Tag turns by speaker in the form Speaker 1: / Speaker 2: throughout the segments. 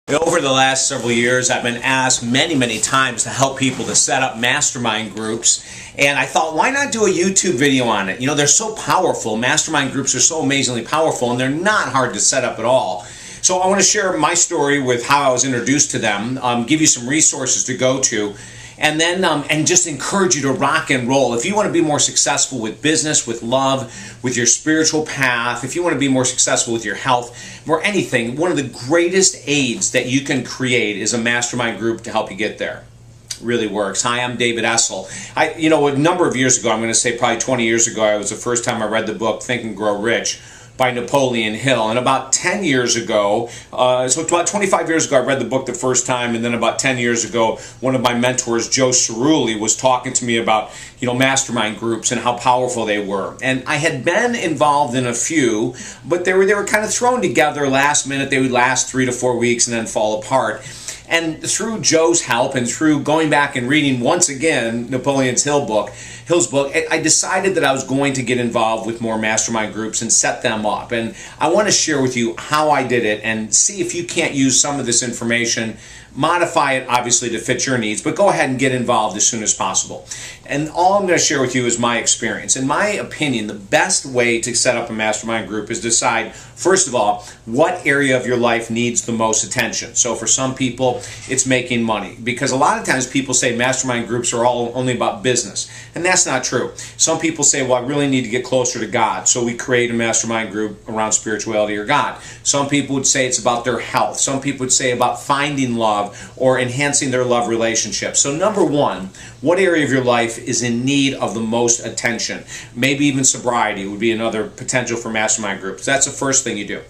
Speaker 1: Over the last several years, I've been asked many times to help people to set up mastermind groups. And I thought, why not do a YouTube video on it? You know, they're so powerful. Mastermind groups are so amazingly powerful, and they're not hard to set up at all. So I want to share my story with how I was introduced to them, give you some resources to go to, and then and just encourage you to rock and roll. If you want to be more successful with business, with love, with your spiritual path, if you want to be more successful with your health or anything, one of the greatest aids that you can create is a mastermind group to help you get there. It really works. Hi, I'm David Essel. A number of years ago, I'm going to say probably 20 years ago, it was the first time I read the book Think and Grow Rich by Napoleon Hill. And about 10 years ago, so about 25 years ago, I read the book the first time, and then about 10 years ago, one of my mentors, Joe Cerulli, was talking to me about, mastermind groups and how powerful they were. And I had been involved in a few, but they were kind of thrown together last minute. They would last 3 to 4 weeks and then fall apart. And through Joe's help and through going back and reading once again Napoleon Hill's book, I decided that I was going to get involved with more mastermind groups and set them up. And I want to share with you how I did it and see if you can't use some of this information, modify it obviously to fit your needs, but go ahead and get involved as soon as possible. And all I'm going to share with you is my experience. In my opinion, the best way to set up a mastermind group is decide, first of all, what area of your life needs the most attention. So for some people, it's making money, because a lot of times people say mastermind groups are all only about business, and that's not true. Some people say, well, I really need to get closer to God, so we create a mastermind group around spirituality or God. Some people would say it's about their health. Some people would say about finding love or enhancing their love relationship. So number one, what area of your life is in need of the most attention? Maybe even sobriety would be another potential for mastermind groups. That's the first thing you do,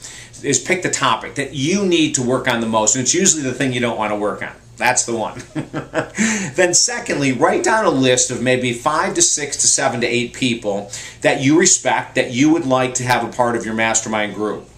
Speaker 1: is pick the topic that you need to work on the most. And it's usually the thing you don't want to work on. That's the one. Then secondly, write down a list of maybe 5 to 6 to 7 to 8 people that you respect, that you would like to have a part of your mastermind group.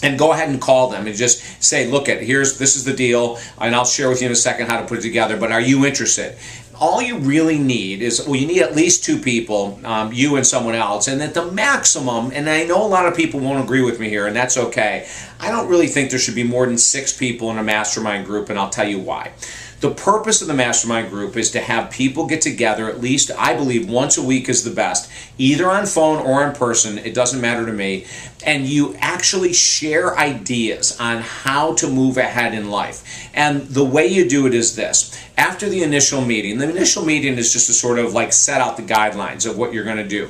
Speaker 1: And go ahead and call them and just say, look, this is the deal, and I'll share with you in a second how to put it together, but are you interested? All you really need is, you need at least 2 people, you and someone else, and at the maximum, and I know a lot of people won't agree with me here, and that's okay, I don't really think there should be more than 6 people in a mastermind group, and I'll tell you why. The purpose of the mastermind group is to have people get together at least, I believe, once a week is the best, either on phone or in person, it doesn't matter to me, and you actually share ideas on how to move ahead in life. And the way you do it is this. After the initial meeting is just to sort of like set out the guidelines of what you're going to do.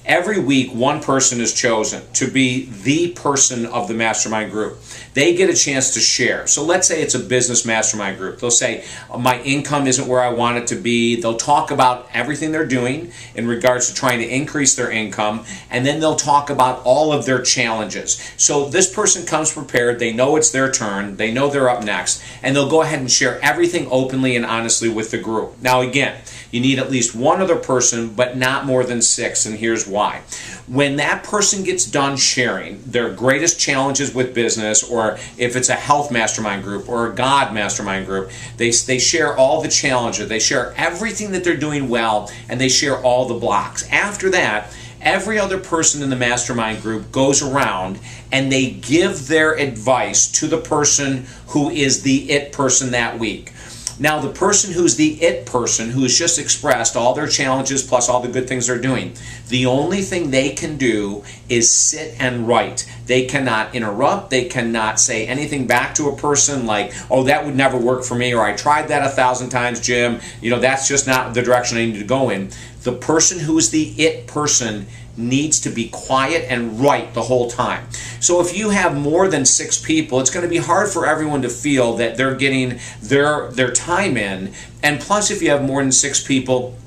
Speaker 1: Every week, one person is chosen to be the person of the mastermind group. They get a chance to share. So let's say it's a business mastermind group. They'll say, my income isn't where I want it to be. They'll talk about everything they're doing in regards to trying to increase their income, and then they'll talk about all of their challenges. So this person comes prepared. They know it's their turn. They know they're up next, and they'll go ahead and share everything openly and honestly with the group. Now again, you need at least one other person, but not more than 6, and here's why. When that person gets done sharing their greatest challenges with business, or if it's a health mastermind group or a God mastermind group, they share all the challenges, they share everything that they're doing well, and they share all the blocks. After that, every other person in the mastermind group goes around and they give their advice to the person who is the it person that week. Now, the person who's the it person, who has just expressed all their challenges plus all the good things they're doing, the only thing they can do is sit and write. They cannot interrupt. They cannot say anything back to a person like, oh, that would never work for me, or I tried that 1,000 times, Jim. That's just not the direction I need to go in. The person who is the it person needs to be quiet and write the whole time. So if you have more than 6 people, it's going to be hard for everyone to feel that they're getting their time in. And plus, if you have more than 6 people,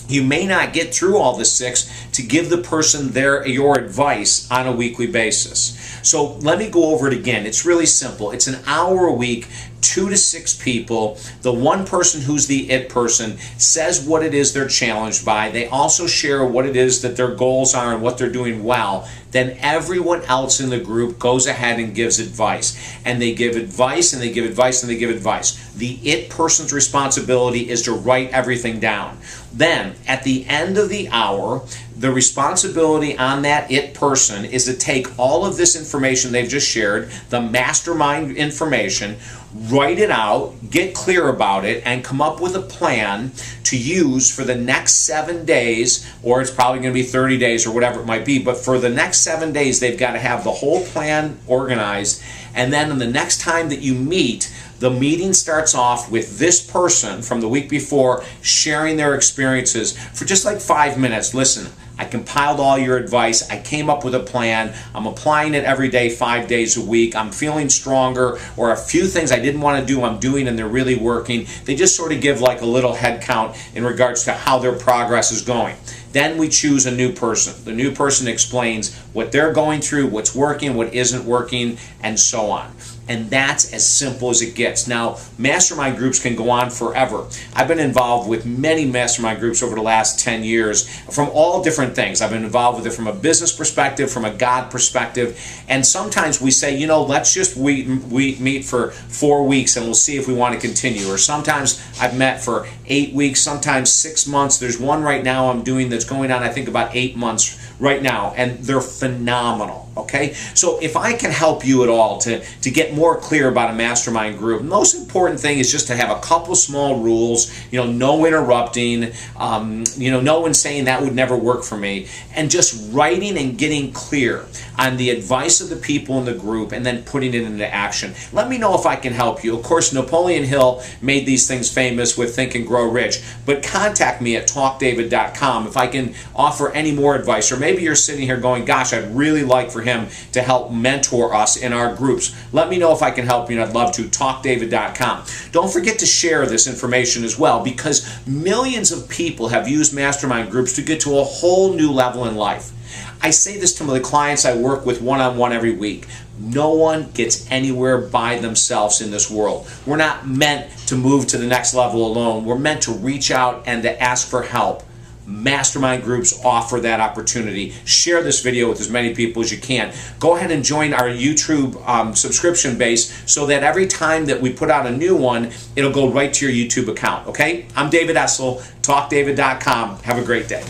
Speaker 1: you may not get through all the 6 to give the person your advice on a weekly basis. So let me go over it again. It's really simple. It's an hour a week, 2 to 6 people. The one person who's the it person says what it is they're challenged by. They also share what it is that their goals are and what they're doing well. Then everyone else in the group goes ahead and gives advice. And they give advice, and they give advice, and they give advice. The it person's responsibility is to write everything down. Then, at the end of the hour, the responsibility on that it person is to take all of this information they've just shared, the mastermind information, write it out, get clear about it, and come up with a plan to use for the next 7 days, or it's probably going to be 30 days or whatever it might be, but for the next 7 days they've got to have the whole plan organized. And then the next time that you meet, the meeting starts off with this person from the week before sharing their experiences for just like 5 minutes. Listen, I compiled all your advice. I came up with a plan. I'm applying it every day, 5 days a week. I'm feeling stronger, or a few things I didn't want to do, I'm doing, and they're really working. They just sort of give like a little head count in regards to how their progress is going. Then we choose a new person. The new person explains what they're going through, what's working, what isn't working, and so on. And that's as simple as it gets. Now, mastermind groups can go on forever. I've been involved with many mastermind groups over the last 10 years from all different things. I've been involved with it from a business perspective, from a God perspective, and sometimes we say, you know, let's just we meet for 4 weeks and we'll see if we want to continue. Or sometimes I've met for 8 weeks, sometimes 6 months. There's one right now I'm doing that's going on, I think, about 8 months right now, and they're phenomenal. Okay, so if I can help you at all to get more clear about a mastermind group, the most important thing is just to have a couple small rules. You know, no interrupting. You know, no one saying that would never work for me, and just writing and getting clear on the advice of the people in the group, and then putting it into action. Let me know if I can help you. Of course, Napoleon Hill made these things famous with Think and Grow Rich, but contact me at talkdavid.com if I can offer any more advice. Or maybe you're sitting here going, gosh, I'd really like for him to help mentor us in our groups. Let me know if I can help you, and I'd love to. talkdavid.com. Don't forget to share this information as well, because millions of people have used mastermind groups to get to a whole new level in life. I say this to the clients I work with one-on-one every week. No one gets anywhere by themselves in this world. We're not meant to move to the next level alone. We're meant to reach out and to ask for help. Mastermind groups offer that opportunity. Share this video with as many people as you can. Go ahead and join our YouTube subscription base so that every time that we put out a new one, it'll go right to your YouTube account. Okay? I'm David Essel, talkdavid.com. Have a great day.